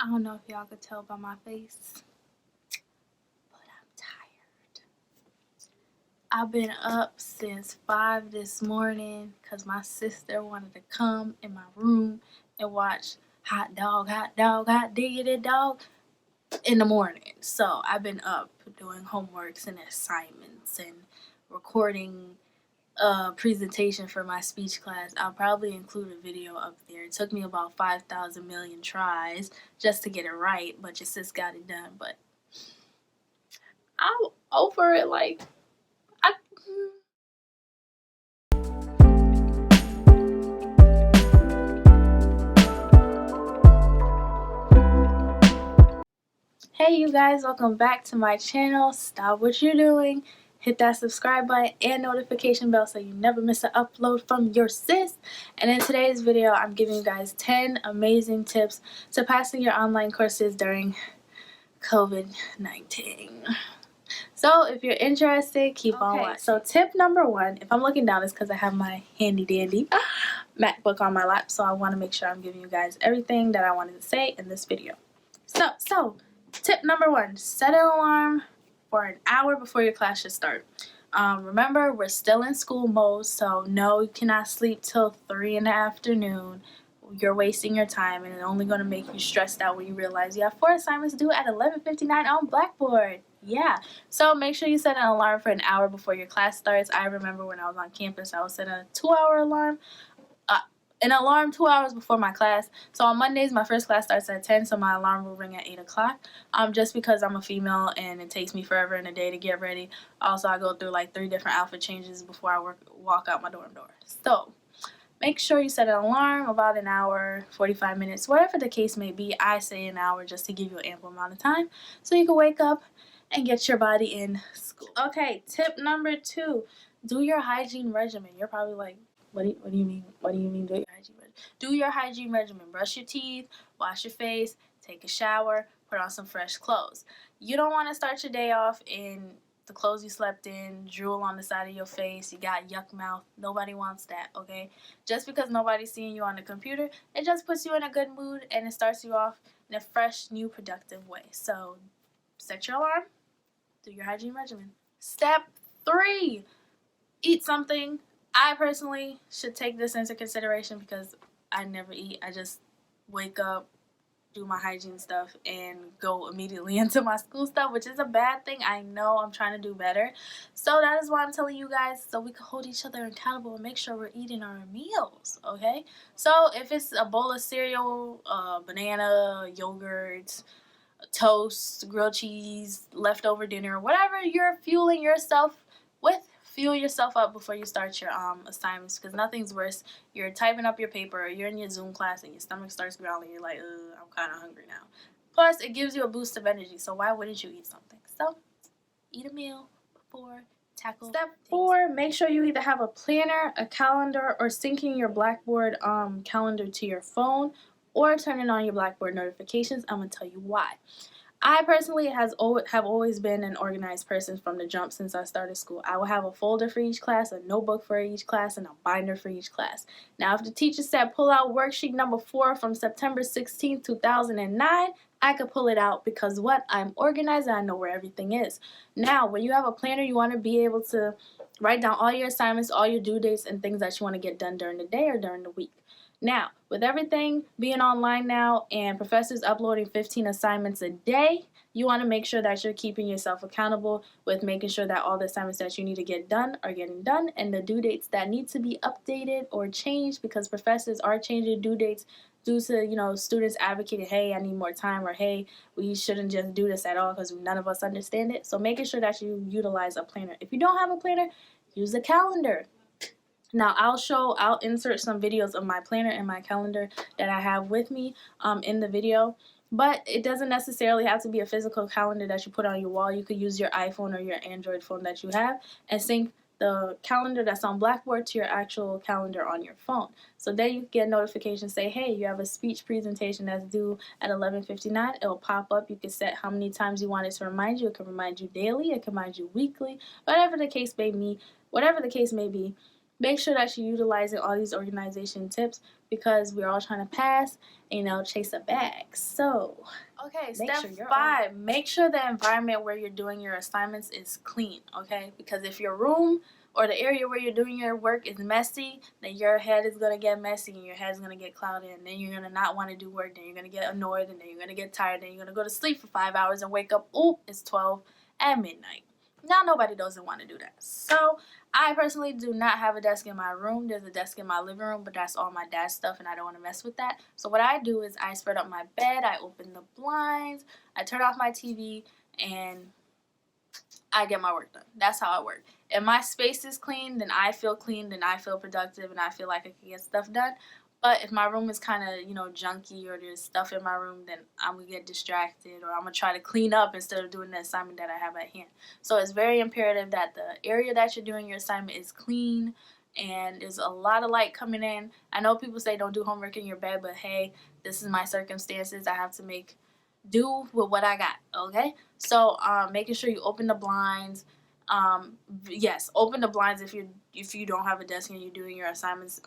I don't know if y'all could tell by my face, but I'm tired. I've been up since 5 this morning because my sister wanted to come in my room and watch hot dog, hot diggity dog in the morning. So I've been up doing homeworks and assignments and recording a presentation for my speech class. I'll probably include a video up there. It took me about 5,000 million tries just to get it right, but your sis got it done. But I'm over it. Like, Hey you guys, welcome back to my channel. Stop what you're doing, hit that subscribe button and notification bell so you never miss an upload from your sis. And in today's video, I'm giving you guys 10 amazing tips to passing your online courses during COVID-19. So if you're interested, keep on watching. So tip number 1, if I'm looking down, it's because I have my handy dandy MacBook on my lap, so I want to make sure I'm giving you guys everything that I wanted to say in this video. So tip number 1, set an alarm for an hour before your class should start. Remember, we're still in school mode, so no, you cannot sleep till 3 in the afternoon. You're wasting your time, and it's only going to make you stressed out when you realize you have 4 assignments due at 11:59 on Blackboard. Yeah, so make sure you set an alarm for an hour before your class starts. I remember when I was on campus, I was setting a 2-hour alarm. An alarm 2 hours before my class. So on Mondays, my first class starts at 10, so my alarm will ring at 8 o'clock. Just because I'm a female and it takes me forever in a day to get ready. Also, I go through like 3 different outfit changes before I walk out my dorm door. So make sure you set an alarm about an hour, 45 minutes, whatever the case may be. I say an hour just to give you an ample amount of time so you can wake up and get your body in school. Okay, tip number 2, do your hygiene regimen. You're probably like, what do you mean? What do you mean do your hygiene regimen? Do your hygiene regimen. Brush your teeth, wash your face, take a shower, put on some fresh clothes. You don't want to start your day off in the clothes you slept in, drool on the side of your face, you got yuck mouth. Nobody wants that, okay? Just because nobody's seeing you on the computer, it just puts you in a good mood and it starts you off in a fresh, new, productive way. So set your alarm, do your hygiene regimen. Step 3, eat something. I personally should take this into consideration because I never eat. I just wake up, do my hygiene stuff, and go immediately into my school stuff, which is a bad thing. I know, I'm trying to do better. So that is why I'm telling you guys, so we can hold each other accountable and make sure we're eating our meals, okay? So if it's a bowl of cereal, banana, yogurt, toast, grilled cheese, leftover dinner, whatever you're fueling yourself with, fuel yourself up before you start your assignments, because nothing's worse. You're typing up your paper, or you're in your Zoom class and your stomach starts growling. You're like, I'm kind of hungry now. Plus, it gives you a boost of energy, so why wouldn't you eat something? So, eat a meal before tackle. Step 4, make sure you either have a planner, a calendar, or syncing your Blackboard calendar to your phone, or turning on your Blackboard notifications. I'm going to tell you why. I personally have always been an organized person from the jump since I started school. I will have a folder for each class, a notebook for each class, and a binder for each class. Now, if the teacher said pull out worksheet number 4 from September 16, 2009, I could pull it out because what? I'm organized and I know where everything is. Now, when you have a planner, you want to be able to write down all your assignments, all your due dates, and things that you want to get done during the day or during the week. Now, with everything being online now and professors uploading 15 assignments a day, you want to make sure that you're keeping yourself accountable with making sure that all the assignments that you need to get done are getting done, and the due dates that need to be updated or changed, because professors are changing due dates due to, students advocating, hey, I need more time, or hey, we shouldn't just do this at all because none of us understand it. So making sure that you utilize a planner. If you don't have a planner, use a calendar. Now, I'll insert some videos of my planner and my calendar that I have with me in the video. But it doesn't necessarily have to be a physical calendar that you put on your wall. You could use your iPhone or your Android phone that you have and sync the calendar that's on Blackboard to your actual calendar on your phone. So then you get notifications say, hey, you have a speech presentation that's due at 11:59. It'll pop up. You can set how many times you want it to remind you. It can remind you daily. It can remind you weekly. Whatever the case may be. make sure that you're utilizing all these organization tips because we're all trying to pass and chase a bag. So, okay, step 5, make sure the environment where you're doing your assignments is clean, okay? Because if your room or the area where you're doing your work is messy, then your head is going to get messy and your head is going to get clouded, and then you're going to not want to do work, then you're going to get annoyed, and then you're going to get tired, then you're going to go to sleep for 5 hours and wake up, it's 12 at midnight. Now, nobody doesn't want to do that. So, I personally do not have a desk in my room. There's a desk in my living room, but that's all my dad's stuff, and I don't want to mess with that. So what I do is I spread up my bed, I open the blinds, I turn off my TV, and I get my work done. That's how I work. If my space is clean, then I feel productive, and I feel like I can get stuff done. But if my room is kind of, junky, or there's stuff in my room, then I'm going to get distracted, or I'm going to try to clean up instead of doing the assignment that I have at hand. So it's very imperative that the area that you're doing your assignment is clean and there's a lot of light coming in. I know people say don't do homework in your bed, but hey, this is my circumstances. I have to make do with what I got, okay? So making sure you open the blinds. Yes, open the blinds if you don't have a desk and you're doing your assignments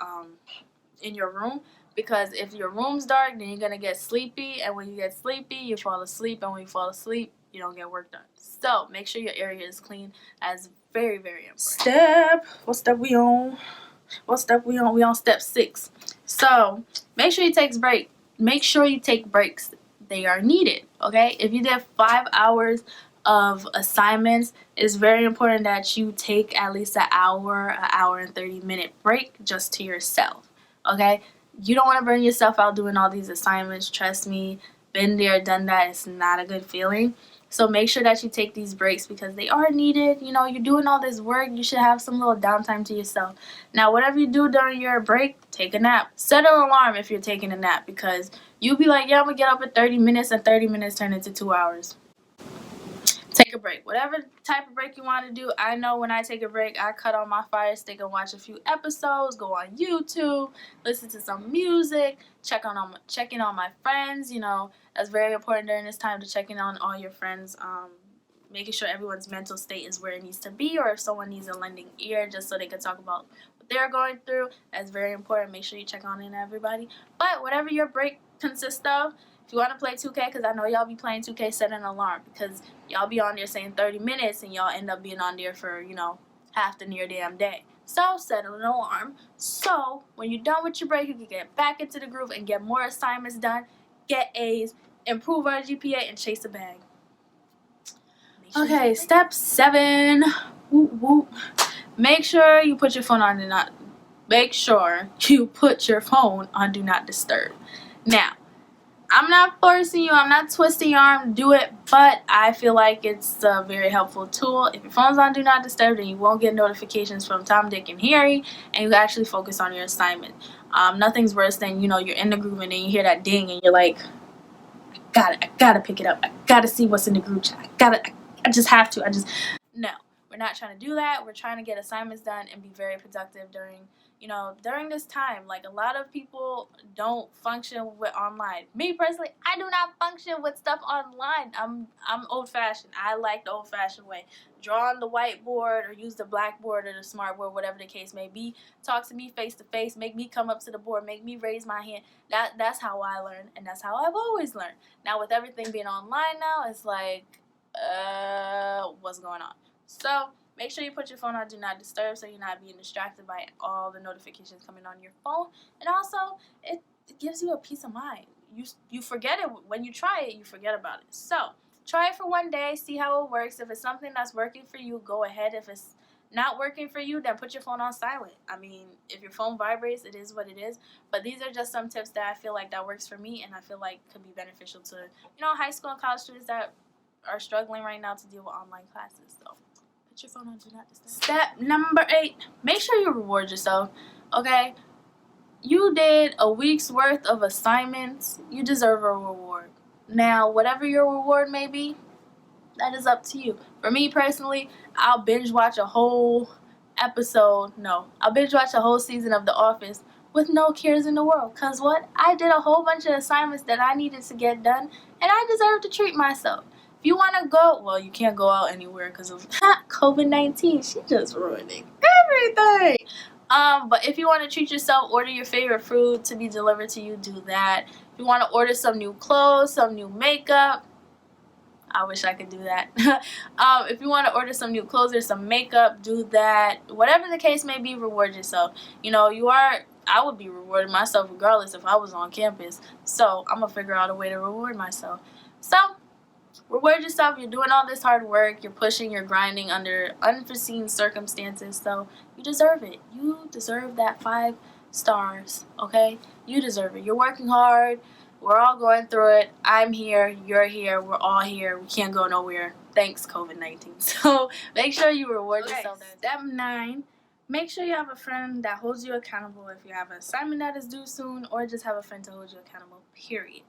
in your room, because if your room's dark, then you're gonna get sleepy, and when you get sleepy, you fall asleep, and when you fall asleep, you don't get work done. So make sure your area is clean. That's very, very important. What step we on? We on step 6. So make sure you take breaks. Make sure you take breaks. They are needed. Okay. If you did 5 hours of assignments, it's very important that you take at least an hour and 30-minute break just to yourself. Okay, you don't want to burn yourself out doing all these assignments. Trust me, been there, done that. It's not a good feeling. So make sure that you take these breaks because they are needed. You're doing all this work. You should have some little downtime to yourself. Now, whatever you do during your break, take a nap. Set an alarm if you're taking a nap, because you'll be like, yeah, I'm going to get up in 30 minutes, and 30 minutes turn into 2 hours. Take a break. Whatever type of break you want to do. I know when I take a break, I cut on my Fire Stick and watch a few episodes, go on YouTube, listen to some music, check in on my friends. That's very important during this time to check in on all your friends, making sure everyone's mental state is where it needs to be, or if someone needs a lending ear just so they can talk about what they're going through. That's very important. Make sure you check on in everybody. But whatever your break consists of, if you want to play 2K, because I know y'all be playing 2K, set an alarm, because y'all be on there saying 30 minutes and y'all end up being on there for, half the near damn day. So set an alarm. So when you're done with your break, you can get back into the groove and get more assignments done, get A's, improve our GPA, and chase a bag. Okay, step 7. Whoop, whoop. Make sure you put your phone on Do Not Disturb. Now, I'm not forcing you, I'm not twisting your arm to do it, but I feel like it's a very helpful tool. If your phone's on Do Not Disturb, then you won't get notifications from Tom, Dick, and Harry, and you actually focus on your assignment. Nothing's worse than, you're in the group and then you hear that ding and you're like, I gotta pick it up. I gotta see what's in the group chat. I just have to. No, we're not trying to do that. We're trying to get assignments done and be very productive during this time. Like, a lot of people don't function with online. Me personally, I do not function with stuff online. I'm old-fashioned. I like the old-fashioned way. Draw on the whiteboard or use the blackboard or the smartboard, whatever the case may be. Talk to me face-to-face. Make me come up to the board. Make me raise my hand. That's how I learn, and that's how I've always learned. Now, with everything being online now, it's like, what's going on? So make sure you put your phone on Do Not Disturb so you're not being distracted by all the notifications coming on your phone. And also, it gives you a peace of mind. You forget it. When you try it, you forget about it. So try it for one day, see how it works. If it's something that's working for you, go ahead. If it's not working for you, then put your phone on silent. I mean, if your phone vibrates, it is what it is. But these are just some tips that I feel like that works for me, and I feel like could be beneficial to high school and college students that are struggling right now to deal with online classes. So put your phone on Do Not Disturb. Step number 8, make sure you reward yourself. Okay, you did a week's worth of assignments. You deserve a reward. Now, whatever your reward may be, that is up to you. For me personally, I'll binge watch a whole season of The Office with no cares in the world. Cause what? I did a whole bunch of assignments that I needed to get done, and I deserve to treat myself. If you want to go, well, you can't go out anywhere because of COVID-19. She's just ruining everything. But if you want to treat yourself, order your favorite food to be delivered to you, do that. If you want to order some new clothes, some new makeup, I wish I could do that. If you want to order some new clothes or some makeup, do that. Whatever the case may be, reward yourself. I would be rewarding myself regardless if I was on campus. So I'm going to figure out a way to reward myself. So reward yourself. You're doing all this hard work. You're pushing, you're grinding under unforeseen circumstances. So you deserve it. You deserve that 5 stars, okay? You deserve it. You're working hard. We're all going through it. I'm here. You're here. We're all here. We can't go nowhere. Thanks, COVID-19. So make sure you reward yourself. Step 9. Make sure you have a friend that holds you accountable if you have an assignment that is due soon, or just have a friend to hold you accountable, period.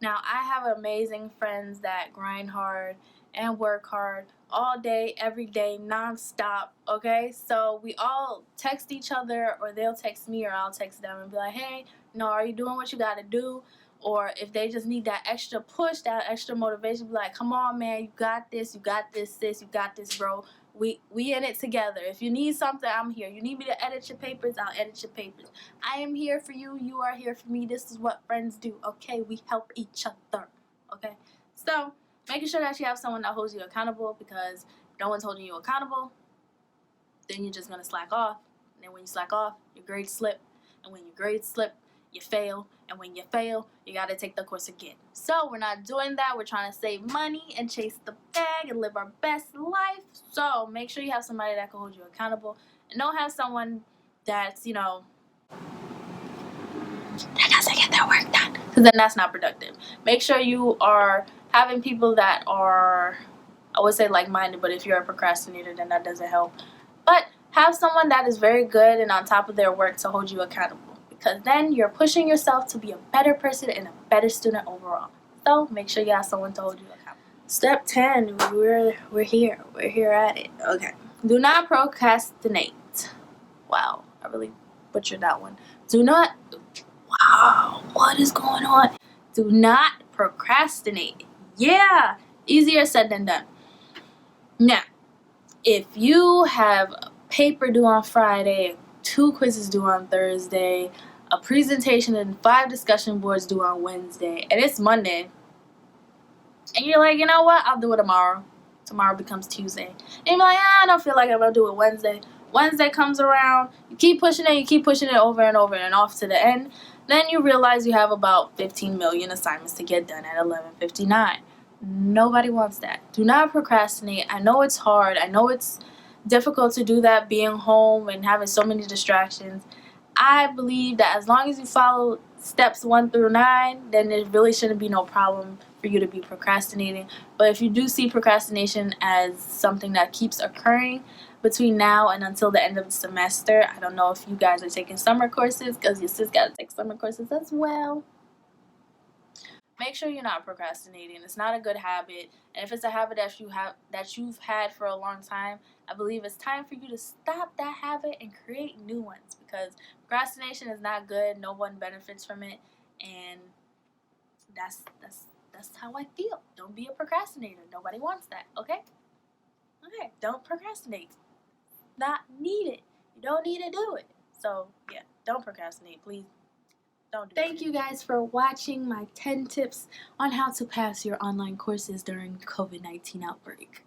Now, I have amazing friends that grind hard and work hard all day, every day, nonstop, okay? So we all text each other, or they'll text me, or I'll text them and be like, hey, are you doing what you got to do? Or if they just need that extra push, that extra motivation, be like, come on, man, you got this, sis, you got this, bro. We in it together. If you need something, I'm here. You need me to edit your papers, I'll edit your papers. I am here for you. You are here for me. This is what friends do, okay? We help each other, okay? So making sure that you have someone that holds you accountable, because if no one's holding you accountable, then you're just going to slack off. And then when you slack off, your grades slip. And when your grades slip, you fail. And when you fail, you got to take the course again. So we're not doing that. We're trying to save money and chase the bag and live our best life. So make sure you have somebody that can hold you accountable. And don't have someone that's, that doesn't get their work done. Because then that's not productive. Make sure you are having people that are, I would say, like-minded. But if you're a procrastinator, then that doesn't help. But have someone that is very good and on top of their work to hold you accountable. Because then you're pushing yourself to be a better person and a better student overall. So make sure you have someone to hold you accountable. Step 10, we're here. We're here at it. Okay. Do not procrastinate. Wow, I really butchered that one. Wow, what is going on? Do not procrastinate. Yeah, easier said than done. Now, if you have a paper due on Friday, 2 quizzes due on Thursday, a presentation and 5 discussion boards due on Wednesday, and it's Monday, and you're like, you know what, I'll do it tomorrow. Tomorrow becomes Tuesday. And you're like, I don't feel like I'm going to do it Wednesday. Wednesday comes around, you keep pushing it over and over and off to the end. Then you realize you have about 15 million assignments to get done at 11:59. Nobody wants that. Do not procrastinate. I know it's hard. I know it's difficult to do that, being home and having so many distractions. I believe that as long as you follow steps 1 through 9, then there really shouldn't be no problem for you to be procrastinating. But if you do see procrastination as something that keeps occurring between now and until the end of the semester, I don't know if you guys are taking summer courses, because your sis got to take summer courses as well. Make sure you're not procrastinating. It's not a good habit. And if it's a habit that you've had for a long time, I believe it's time for you to stop that habit and create new ones, because procrastination is not good. No one benefits from it, and that's how I feel. Don't be a procrastinator. Nobody wants that, okay? Okay, don't procrastinate. Not needed. You don't need to do it. So, yeah, don't procrastinate, please. Thank you guys for watching my 10 tips on how to pass your online courses during COVID-19 outbreak.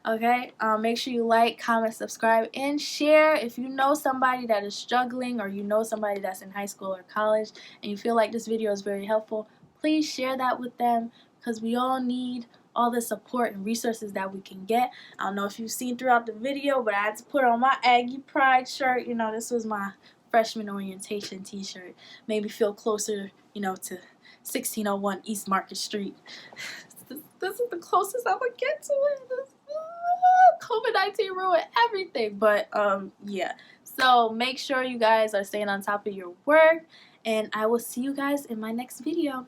Okay, make sure you like, comment, subscribe, and share. If you know somebody that is struggling, or you know somebody that's in high school or college, and you feel like this video is very helpful, please share that with them, because we all need all the support and resources that we can get. I don't know if you've seen throughout the video, but I had to put on my Aggie Pride shirt. This was my freshman orientation t-shirt. Made me feel closer, to 1601 East Market Street. This is the closest I'm gonna get to it. COVID-19 ruined everything. But yeah. So make sure you guys are staying on top of your work, and I will see you guys in my next video.